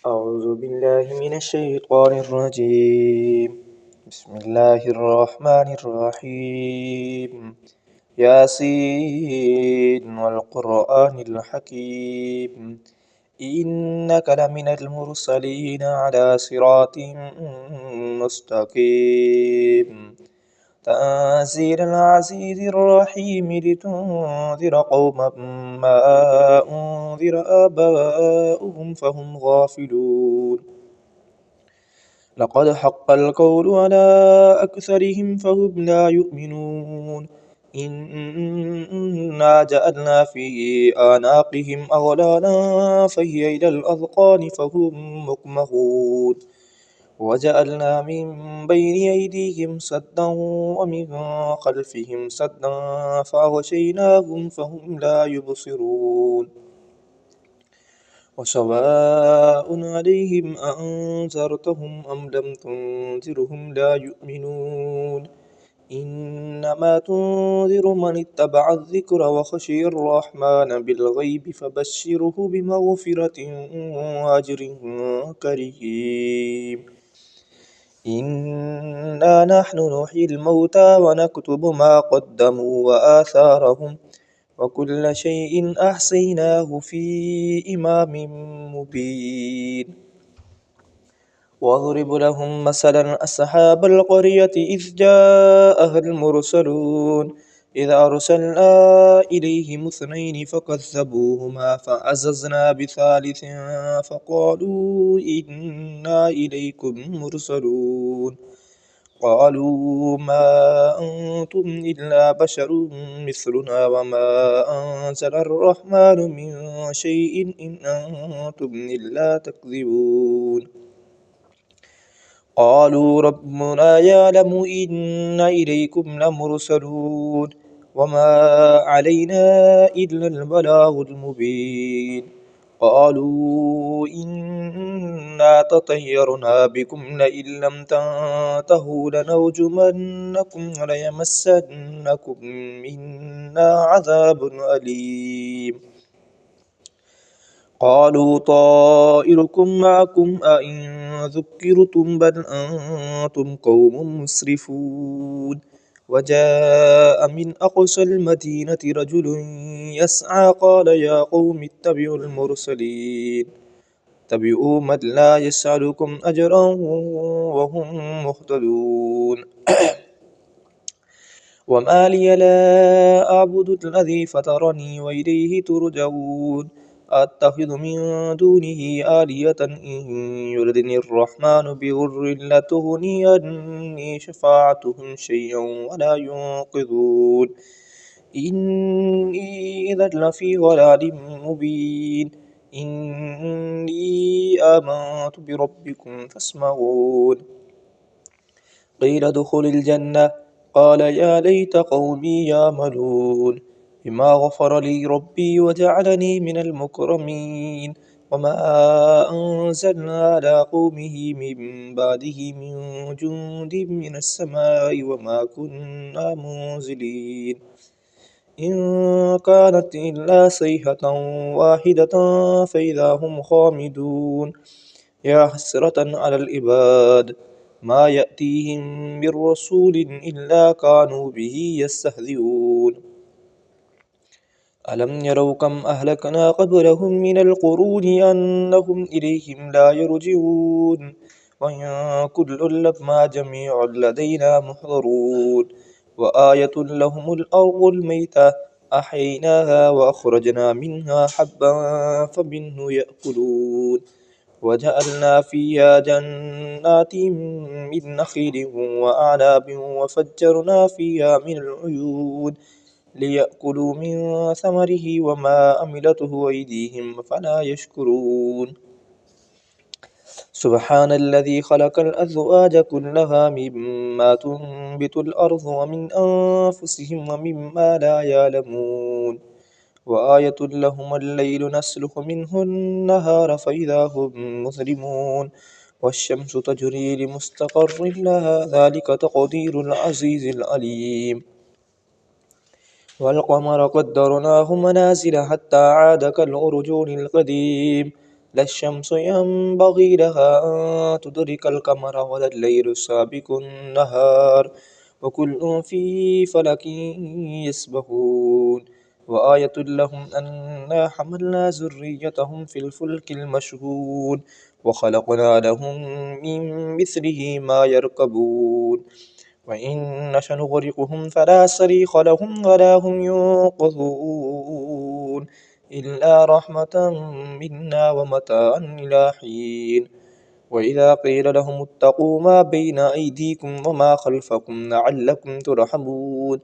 أعوذ بالله من الشيطان الرجيم. بسم الله الرحمن الرحيم. ياسين والقرآن الحكيم. إنك لمن المرسلين على صراط مستقيم. تنزيل العزيز الرحيم لتنذر قوما ما أنذر آباؤهم فهم غافلون. لقد حق القول على أكثرهم فهم لا يؤمنون. إنا جعلنا في أعناقهم أغلالا فهي إلى الأذقان فهم مقمحون. وجعلنا من بين أيديهم سدا ومن خلفهم سدا فأغشيناهم فهم لا يبصرون. وسواء عليهم أأنذرتهم أم لم تنذرهم لا يؤمنون. إنما تنذر من اتبع الذكر وخشي الرحمن بالغيب فبشره بمغفرة وأجر كريم. إنا نحن نحيي الموتى ونكتب ما قدموا وآثارهم وكل شيء أحصيناه في إمام مبين. واضرب لهم مثلا أصحاب القرية إذ جاءها المرسلون إذ أرسلنا إليهم اثنين فكذبوهما فعززنا بثالث فقالوا إنا إليكم مرسلون. قالوا ما أنتم إلا بشر مثلنا وما أنزل الرحمن من شيء إن أنتم إلا تكذبون. قالوا ربنا يعلم إنا إليكم لمرسلون وما علينا إلا البلاغ المبين. قالوا إنا تطيرنا بكم لئن لم تنتهوا لنرجمنكم وليمسنكم منا عذاب أليم. قالوا طائركم معكم أئن ذكرتم بل أنتم قوم مسرفون. وجاء من أقصى المدينة رجل يسعى قال يا قوم اتبعوا المرسلين اتبعوا من لا يسألكم أجرا وهم مهتدون. وما لي لا أعبد الذي فطرني وإليه ترجعون. أتخذ من دونه آلية إن يردني الرحمن بضر لا تغني عني شفاعتهم شيئا ولا ينقذون. إني إذا لفي ضلال مبين. إني آمنت بربكم فاسمعون. قيل ادخل الجنة قال يا ليت قومي يعملون بما غفر لي ربي وجعلني من المكرمين. وما أنزلنا على قومه من بعده من جند من السماء وما كنا منزلين. إن كانت إلا صيحة واحدة فإذا هم خامدون. يا حسرة على العباد ما يأتيهم من رسول إلا كانوا به يستهزئون. ألم يروا كم أهلكنا قبلهم من القرون أنهم إليهم لا يرجعون. وإن كل لما جميع لدينا محضرون. وآية لهم الأرض الميتة أحييناها وأخرجنا منها حبا فمنه يأكلون. وجعلنا فيها جنات من نخيل وأعناب وفجرنا فيها من العيون ليأكلوا من ثمره وما عملته أيديهم فلا يشكرون. سبحان الذي خلق الأزواج كلها مما تنبت الأرض ومن أنفسهم ومما لا يعلمون. وآية لهم الليل نسلخ منه النهار فإذا هم مظلمون. والشمس تجري لمستقر لها ذلك تقدير العزيز العليم. والقمر قدرناه منازل حتى عاد كالعرجون القديم. لا الشمس ينبغي لها أن تدرك القمر ولا الليل سابق النهار وكل في فلك يسبحون وآية لهم أنا حملنا ذريتهم في الفلك المشهود وخلقنا لهم من مثله ما يركبون وإن نشأ نغرقهم فلا صريخ لهم ولا هم ينقذون إلا رحمة منا ومتاعا إلى حين وإذا قيل لهم اتقوا ما بين أيديكم وما خلفكم لعلكم ترحمون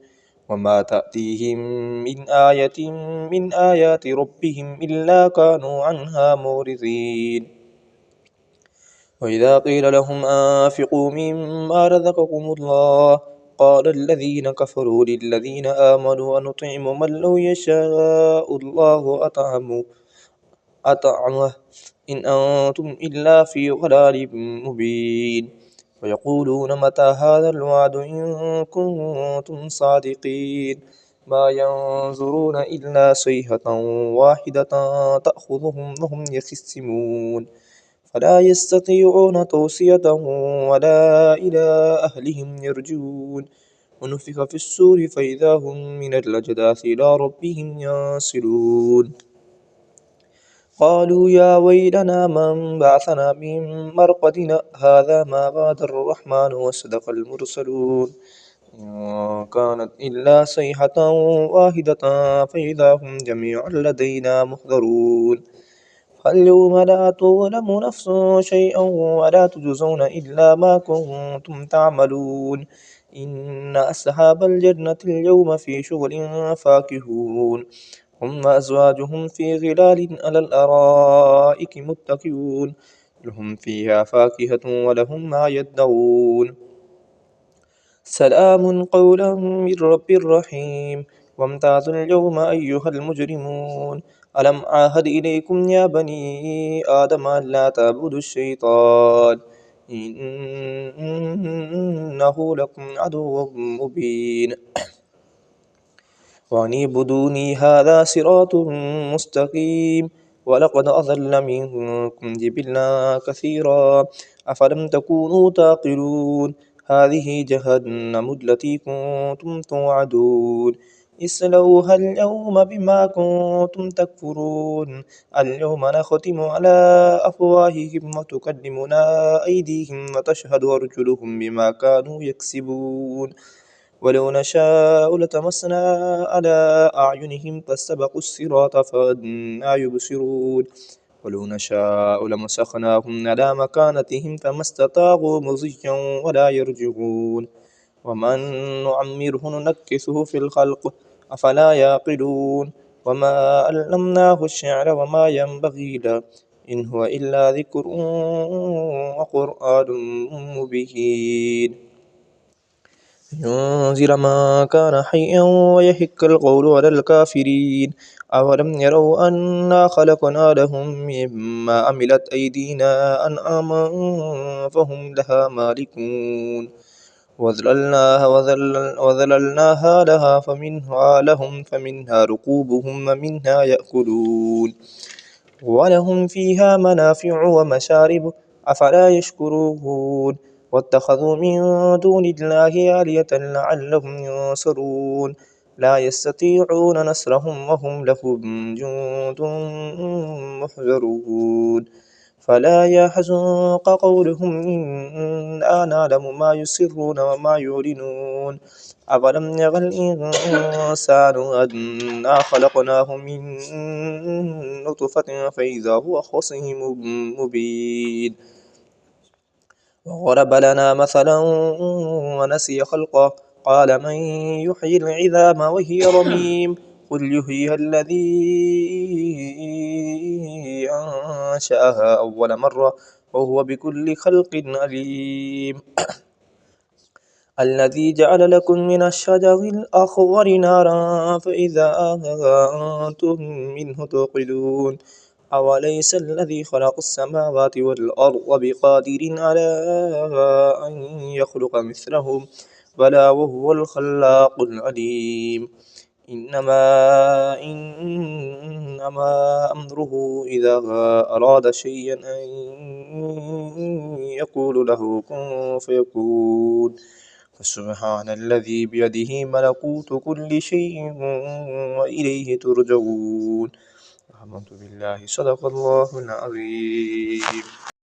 وما تأتيهم من آية من آيات ربهم إلا كانوا عنها معرضين وإذا قيل لهم أنفقوا مما رزقكم الله قال الذين كفروا للذين آمنوا أنطعم من لو يشاء الله أطعمه إن أنتم إلا في ضلال مبين ويقولون متى هذا الوعد إن كنتم صادقين ما ينظرون إلا صيحة واحدة تأخذهم وهم يخصمون فلا يستطيعون توصية ولا إلى أهلهم يرجعون ونفخ في السور فإذا هم من الأجداث إلى ربهم ينسلون قالوا يا ويلنا من بعثنا من مرقدنا هذا ما وعد الرحمن وصدق المرسلون إن كانت إلا صيحة واحدة فإذا هم جميع لدينا محضرون فاليوم لا تظلم نفس شيئا ولا تجزون إلا ما كنتم تعملون إن أصحاب الجنة اليوم في شغل فاكهون هم أزواجهم في غلال على الأرائك متكئون لهم فيها فاكهة ولهم ما يدعون سلام قولا من رب رحيم وامتازوا اليوم أيها المجرمون ألم عاهد إليكم يا بني آدم أن لا تعبدوا الشيطان إنه لكم عدو مبين وأن اعبدوني هذا صراط مستقيم ولقد أضل منكم جبلا كثيرا أفلم تكونوا تعقلون هذه جهنم التي كنتم توعدون اصلوها اليوم بما كنتم تكفرون اليوم نختم على أفواههم وتكلمنا أيديهم وتشهد أرجلهم بما كانوا يكسبون ولو نشاء لتمسنا على أعينهم فاستبقوا الصراط فأنى يبصرون ولو نشاء لمسخناهم على مكانتهم فما استطاعوا مضيا ولا يرجعون ومن نعمره ننكسه في الخلق أفلا يعقلون وما علمناه الشعر وما ينبغي له إن هو إلا ذكر وقرآن مبين ينذر ما كان حيا ويحق القول على الكافرين أولم يروا أنا خلقنا لهم مما عملت أيدينا أنعاما فهم لها مالكون وذللناها لها فمنها لهم فمنها ركوبهم ومنها يأكلون ولهم فيها منافع ومشارب أفلا يشكرون واتخذوا من دون الله آلهة لعلهم ينصرون لا يستطيعون نصرهم وهم لهم جند محضرون فلا يحزنك قولهم إنا نعلم ما يسرون وما يعلنون أولم ير الإنسان أنا خلقناه من نطفة فإذا هو خصيم مبين وضرب لنا مثلا ونسي خلقه قال من يحيي العظام وهي رميم قل يحييها الذي أنشأها أول مرة وهو بكل خلق عليم الذي جعل لكم من الشجر الأخضر نارا فإذا أنتم منه توقدون أوليس الذي خلق السماوات والأرض بقادر على أن يخلق مثلهم بلى وهو الخلاق العليم إنما أمره إذا أراد شيئا أن يقول له كن فيكون. فسبحان الذي بيده ملكوت كل شيء وإليه ترجعون. آمنت بالله. صدق الله العظيم.